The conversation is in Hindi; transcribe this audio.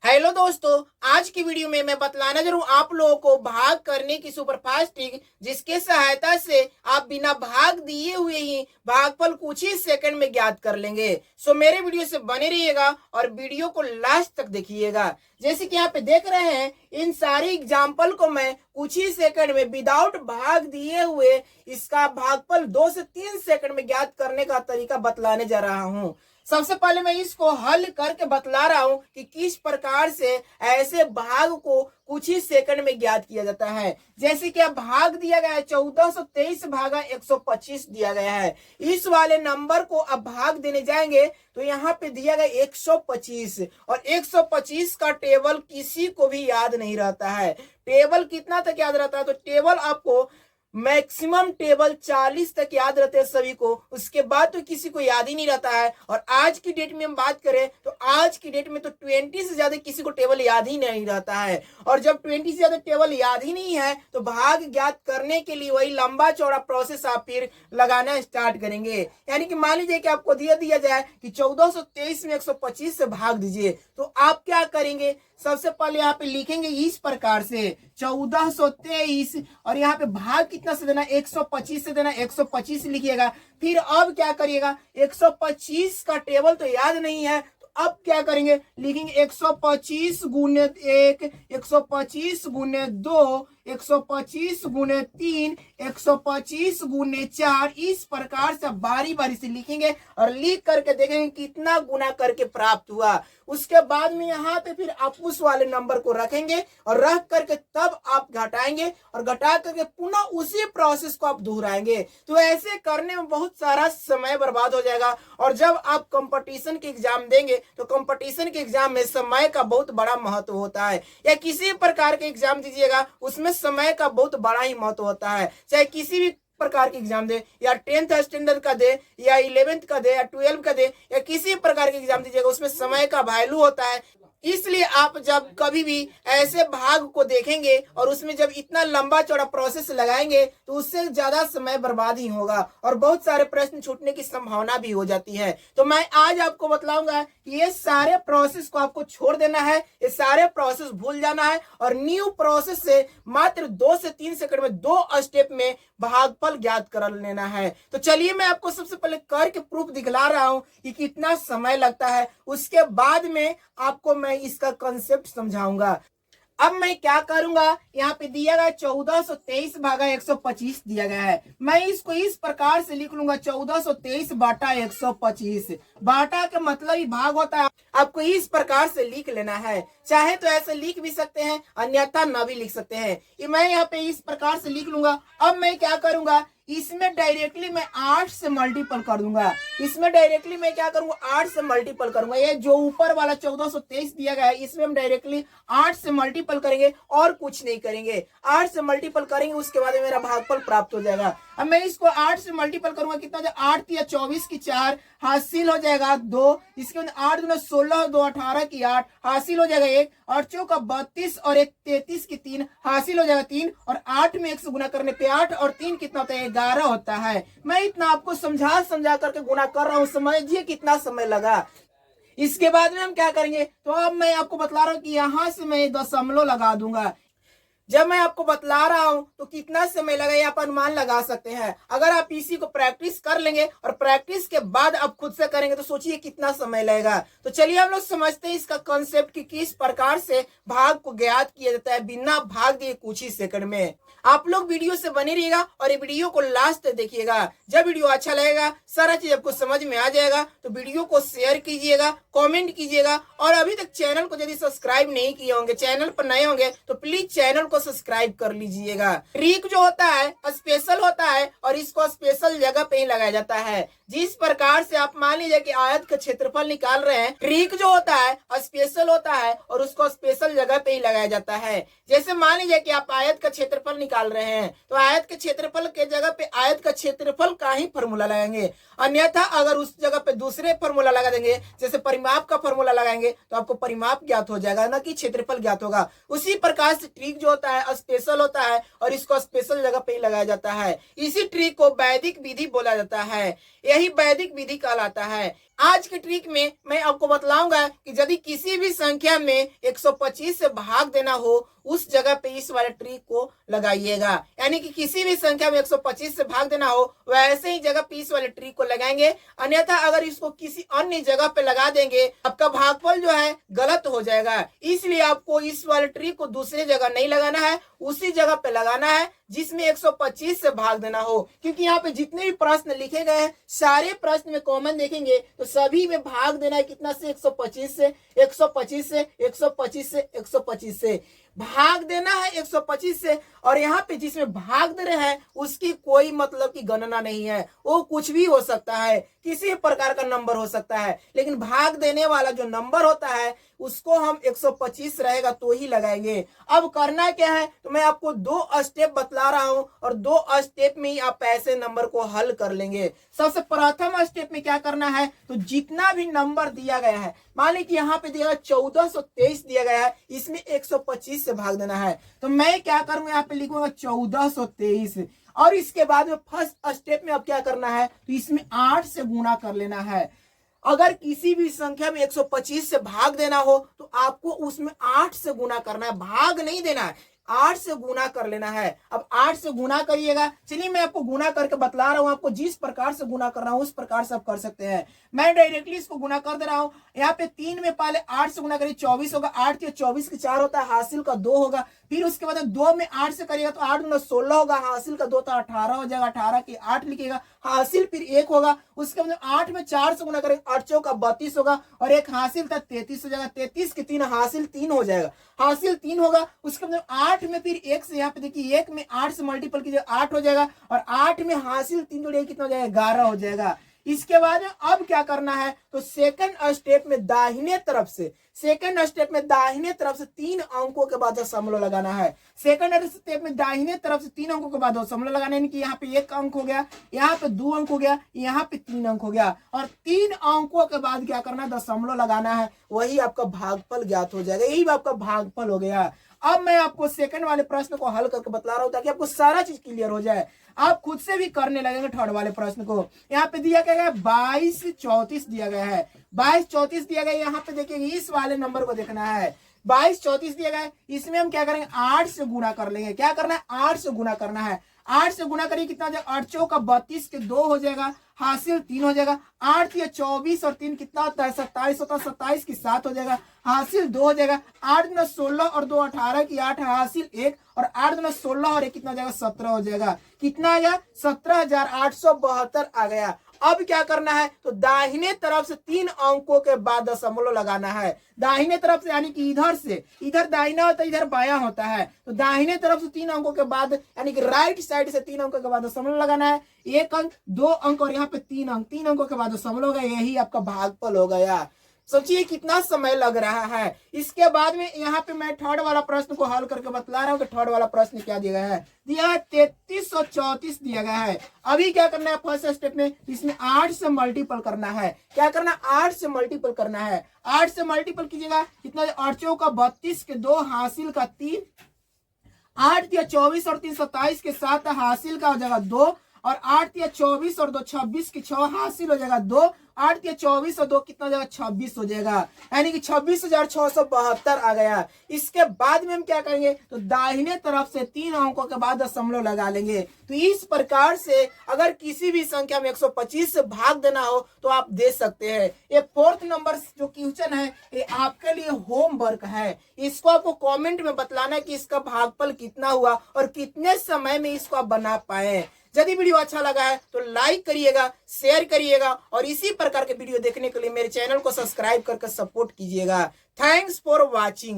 हेलो दोस्तों, आज की वीडियो में मैं बतलाना जरूर आप लोगों को भाग करने की सुपरफास्ट ट्रिक, जिसके सहायता से आप बिना भाग दिए हुए ही भागफल कुछ ही सेकंड में ज्ञात कर लेंगे। सो मेरे वीडियो से बने रहिएगा और वीडियो को लास्ट तक देखिएगा। जैसे कि यहाँ पे देख रहे हैं, इन सारी एग्जाम्पल को मैं कुछ ही सेकंड में विदाउट भाग दिए हुए इसका भागफल 2 से 3 सेकंड में ज्ञात करने का तरीका बतलाने जा रहा हूँ। सबसे पहले मैं इसको हल करके बतला रहा हूं कि किस प्रकार से ऐसे भाग को कुछ ही सेकंड में ज्ञात किया जाता है। जैसे कि अब भाग दिया गया है 1423 भागा 125 दिया गया है। इस वाले नंबर को अब भाग देने जाएंगे तो यहाँ पे दिया गया 125 और 125 का टेबल किसी को भी याद नहीं रहता है। टेबल कितना तक याद रहता है? तो टेबल आपको मैक्सिमम टेबल 40 तक याद रहते हैं सभी को, उसके बाद तो किसी को याद ही नहीं रहता है। और आज की डेट में हम बात करें तो आज की डेट में तो 20 से ज्यादा किसी को टेबल याद ही नहीं रहता है। और जब 20 से ज्यादा टेबल याद ही नहीं है तो भाग ज्ञात करने के लिए वही लंबा चौड़ा प्रोसेस आप फिर लगाना स्टार्ट करेंगे। यानी कि मान लीजिए कि आपको दिया जाए कि 1423 में 125 से भाग दीजिए, तो आप क्या करेंगे? सबसे पहले यहाँ पे लिखेंगे इस प्रकार से 1423 और यहाँ पे भाग कितना से देना? 125 से देना, 125 लिखिएगा। फिर अब क्या करिएगा? 125 का टेबल तो याद नहीं है, तो अब क्या करेंगे? लिखेंगे 125 गुने 1, 125 गुने 2, 125 गुने 3, 125 गुने 4। इस प्रकार से बारी बारी से लिखेंगे और लिख करके देखेंगे कितना गुना करके प्राप्त हुआ। उसके बाद में यहाँ पे फिर आप उस वाले नंबर को रखेंगे और रख करके तब आप घटाएंगे और घटा करके पुनः उसी प्रोसेस को आप दोहराएंगे। तो ऐसे करने में बहुत सारा समय बर्बाद हो जाएगा। और जब आप कंपटीशन के एग्जाम देंगे तो कंपटीशन के एग्जाम में समय का बहुत बड़ा महत्व होता है, या किसी प्रकार के एग्जाम दीजिएगा उसमें समय का बहुत बड़ा ही महत्व होता है। चाहे किसी भी प्रकार के एग्जाम दे, या 10th स्टैंडर्ड का दे, या 11th का दे, या 12th का दे, या किसी प्रकार के एग्जाम दीजिएगा उसमें समय का वैल्यू होता है। इसलिए आप जब कभी भी ऐसे भाग को देखेंगे और उसमें जब इतना लंबा चौड़ा प्रोसेस लगाएंगे तो उससे ज्यादा समय बर्बाद ही होगा और बहुत सारे प्रश्न छूटने की संभावना भी हो जाती है। तो मैं आज आपको बतलाऊंगा कि ये सारे प्रोसेस को आपको छोड़ देना है, ये सारे प्रोसेस भूल जाना है और न्यू प्रोसेस से मात्र 2 से 3 सेकंड में 2 स्टेप में भागफल ज्ञात कर लेना है। तो चलिए मैं आपको सबसे पहले करके प्रूफ दिखला रहा हूं कि कितना समय लगता है, उसके बाद में आपको मैं इसका कंसेप्ट समझाऊंगा। अब मैं क्या करूंगा? यहाँ पे दिया गया 1423 भागा 125 दिया गया है। मैं इसको इस प्रकार से लिख लूंगा 1423 बाटा 125। बाटा का मतलब ही भाग होता है। आपको इस प्रकार से लिख लेना है, चाहे तो ऐसे लिख भी सकते हैं, अन्यथा न भी लिख सकते हैं। ये मैं यहाँ पे इस प्रकार से लिख लूंगा। अब मैं क्या करूंगा? इसमें डायरेक्टली मैं 8 से मल्टीपल कर दूंगा। इसमें डायरेक्टली मैं क्या करूंगा? 8 से मल्टीपल करूंगा। ये जो ऊपर वाला 1423 दिया गया है इसमें हम डायरेक्टली 8 से मल्टीपल करेंगे और कुछ नहीं करेंगे। 8 से मल्टीपल करेंगे, उसके बाद मेरा भागफल प्राप्त हो जाएगा। अब मैं इसको 8 से मल्टीपल करूंगा, कितना जाए? 8 या 24 की 4 हासिल हो जाएगा 2। इसके बाद 8 दूना 16, 2 18 की 8 हासिल हो जाएगा 1, और चौका 32 और 1 33 की 3 हासिल हो जाएगा 3, और 8 में 1 से गुना करने पे 8 और 3 कितना होता है? 11 होता है। मैं इतना आपको समझा करके गुना कर रहा हूँ, समझिए कितना समय लगा। इसके बाद में हम क्या करेंगे? तो अब मैं आपको बतला रहा हूँ कि यहां से मैं दशमलव लगा दूंगा। जब मैं आपको बतला रहा हूं तो कितना समय लगा ये आप अनुमान लगा सकते हैं। अगर आप इसी को प्रैक्टिस कर लेंगे और प्रैक्टिस के बाद आप खुद से करेंगे तो सोचिए कितना समय लगेगा। तो चलिए हम लोग समझते हैं इसका कॉन्सेप्ट कि किस प्रकार से भाग को ज्ञात किया जाता है बिना भाग दिए कुछ ही सेकंड में। आप लोग वीडियो से बने रहिएगा और ये वीडियो को लास्ट तक देखिएगा। जब वीडियो अच्छा लगेगा, सारा चीज आपको समझ में आ जाएगा, तो वीडियो को शेयर कीजिएगा, कमेंट कीजिएगा। और अभी तक चैनल को यदि सब्सक्राइब नहीं किए होंगे, चैनल पर नए होंगे, तो प्लीज चैनल को सब्सक्राइब कर लीजिएगा। ट्रिक जो होता है स्पेशल होता है और इसको स्पेशल जगह पे ही लगाया जाता है। जिस प्रकार से आप मान लीजिए कि आयत का क्षेत्रफल निकाल रहे हैं, ट्रिक जो होता है स्पेशल होता है और उसको स्पेशल जगह पे ही लगाया जाता है। जैसे मान लीजिए कि आप आयत का क्षेत्रफल निकाल रहे हैं तो आयत के क्षेत्रफल के जगह पे आयत का क्षेत्रफल का ही फॉर्मूला लगाएंगे। अन्यथा अगर उस जगह पे दूसरे फॉर्मूला लगा देंगे, जैसे परिमाप का फॉर्मूला लगाएंगे, तो आपको परिमाप ज्ञात हो जाएगा, ना कि क्षेत्रफल ज्ञात होगा। उसी प्रकार से ट्रिक जो होता है स्पेशल होता है और इसको स्पेशल जगह पे ही लगाया जाता है। इसी ट्रिक को वैदिक विधि बोला जाता है, यही वैदिक विधि कहलाता है। आज के ट्रिक में मैं आपको बतलाऊंगा कि यदि किसी भी संख्या में 125 से भाग देना हो उस जगह पे इस वाले ट्रिक को लगाइएगा। यानी कि किसी भी संख्या में 125 से भाग देना हो वैसे ही जगह पे इस वाले ट्रिक को लगाएंगे। अन्यथा अगर इसको किसी अन्य जगह पे लगा देंगे आपका भागफल जो है गलत हो जाएगा। इसलिए आपको इस वाले ट्रिक को दूसरी जगह नहीं लगाना है, उसी जगह पे लगाना है जिसमें 125 से भाग देना हो। क्योंकि यहाँ पे जितने भी प्रश्न लिखे गए हैं सारे प्रश्न में कॉमन देखेंगे तो सभी में भाग देना है कितना से 125 से 125 से 125 से 125 से भाग देना है 125 से। और यहाँ पे जिसमें भाग दे रहे हैं उसकी कोई मतलब की गणना नहीं है, वो कुछ भी हो सकता है, किसी प्रकार का नंबर हो सकता है, लेकिन भाग देने वाला जो नंबर होता है उसको हम 125 रहेगा तो ही लगाएंगे। अब करना क्या है तो मैं आपको 2 स्टेप बतला रहा हूं और 2 स्टेप में ही आप ऐसे नंबर को हल कर लेंगे। सबसे प्रथम स्टेप में क्या करना है तो जितना भी नंबर दिया गया है, मान लीजिए यहाँ पे दिया 1423 दिया गया है, इसमें 125 से भाग देना है तो मैं क्या करूंगा यहाँ पे लिखूंगा 1423 और इसके बाद में फर्स्ट स्टेप में अब क्या करना है तो इसमें 8 से गुणा कर लेना है। अगर किसी भी संख्या में 125 से भाग देना हो तो आपको उसमें 8 से गुना करना है, भाग नहीं देना है, 8 से गुना कर लेना है। अब 8 से गुना करिएगा। चलिए मैं आपको गुना करके बतला रहा हूं, आपको जिस प्रकार से गुना करना हो उस प्रकार से आप कर सकते हैं। मैं डायरेक्टली इसको गुना कर दे रहा हूं। यहाँ पे 3 में पहले 8 से गुना करिए 24 होगा, 8 के 24 के 4 होता है, हासिल का 2 होगा। फिर उसके बाद 2 में 8 से करिएगा तो 8 गुना 16 होगा, हासिल का 2 तो 18 हो जाएगा, 18 के 8 लिखिएगा, हासिल फिर 1 होगा। उसके बाद 8 में 4 से गुना करेंगे 8 चौका 32 होगा और एक हासिल था 33 हो जाएगा, 33 के 3 हासिल 3 हो जाएगा, हासिल 3 होगा। उसके बाद 8 में फिर 1 से यहाँ पे देखिए 1 में 8 से मल्टीपल कीजिए 8 हो जाएगा और 8 में हासिल 3 जोड़िए कितना हो जाएगा 11 हो जाएगा। इसके बाद अब क्या करना है तो सेकंड स्टेप में दाहिने तरफ से 3 अंकों के बाद दशमलव लगाना है। सेकंड स्टेप में दाहिने तरफ से 3 अंकों के बाद दशमलव लगाना है। यहाँ पे 1 अंक हो गया, यहाँ पे 2 अंक हो गया, यहाँ पे 3 अंक हो गया और 3 अंकों के बाद क्या करना है दशमलव लगाना है, वही आपका भागफल ज्ञात हो जाएगा, यही आपका भागफल हो गया। अब मैं आपको सेकंड वाले प्रश्न को हल करके बतला रहा हूं ताकि आपको सारा चीज क्लियर हो जाए, आप खुद से भी करने लगेंगे। थर्ड वाले प्रश्न को यहाँ पे दिया गया है 2234 दिया गया है, 2234 दिया गया है। यहाँ पे देखिए इस वाले नंबर को देखना है, 2234 दिया गया है। इसमें हम क्या करेंगे 8 से गुणा कर लेंगे। क्या करना है 8 से गुणा करना है। 8 से गुणा करिए कितना हो जाएगा 8 चौका 32 के 2 हो जाएगा, हासिल 3 हो जाएगा। 8 या 24 और 3 कितना होता है 27 होता है, 27 की 7 हो जाएगा, हासिल 2 हो जाएगा। 8 गुना 16 और 2 18 की 8 हासिल 1 और 8 गुना 16 और 1 कितना हो जाएगा 17 हो जाएगा। कितना आ गया 17,872 आ गया। अब क्या करना है तो दाहिने तरफ से 3 अंकों के बाद दशमलव लगाना है। दाहिने तरफ से यानी कि इधर से, इधर दाहिना होता है इधर बायां होता है, तो दाहिने तरफ से 3 अंकों के बाद यानी कि राइट साइड से 3 अंकों के बाद दशमलव लगाना है। 1 अंक 2 अंक और यहाँ पे 3 अंक, 3 अंकों के बाद दशमलव हो गया, यही आपका भागफल हो गया। सोचिए कितना समय लग रहा है। इसके बाद में यहाँ पे मैं थर्ड वाला प्रश्न को हल करके बतला रहा हूँ कि थर्ड वाला प्रश्न क्या दिया गया है। दिया है 3334 दिया गया है। अभी क्या करना है फर्स्ट स्टेप में इसमें 8 से मल्टीपल करना है। क्या करना 8 से मल्टीपल करना है। 8 से मल्टीपल कीजिएगा कितना 8 चौका 32 के 2 हासिल का 3, 8 या 24 और 3 27 के 7 हासिल का हो जाएगा 2 और 8 या 24 और 2 26 की 6 हासिल हो जाएगा 2, 8 या 24 और 2 कितना हो जाएगा 26 हो जाएगा, यानी कि 26,672 आ गया। इसके बाद में हम क्या करेंगे तो दाहिने तरफ से 3 अंकों के बाद दशमलव लगा लेंगे। तो इस प्रकार से अगर किसी भी संख्या में 125 से भाग देना हो तो आप दे सकते हैं। ये 4th नंबर जो क्वेश्चन है ये आपके लिए होमवर्क है। इसको आपको कमेंट में बतलाना है कि इसका भागफल कितना हुआ और कितने समय में इसको आप बना पाए। यदि वीडियो अच्छा लगा है तो लाइक करिएगा, शेयर करिएगा और इसी प्रकार के वीडियो देखने के लिए मेरे चैनल को सब्सक्राइब करके सपोर्ट कीजिएगा। Thanks for watching.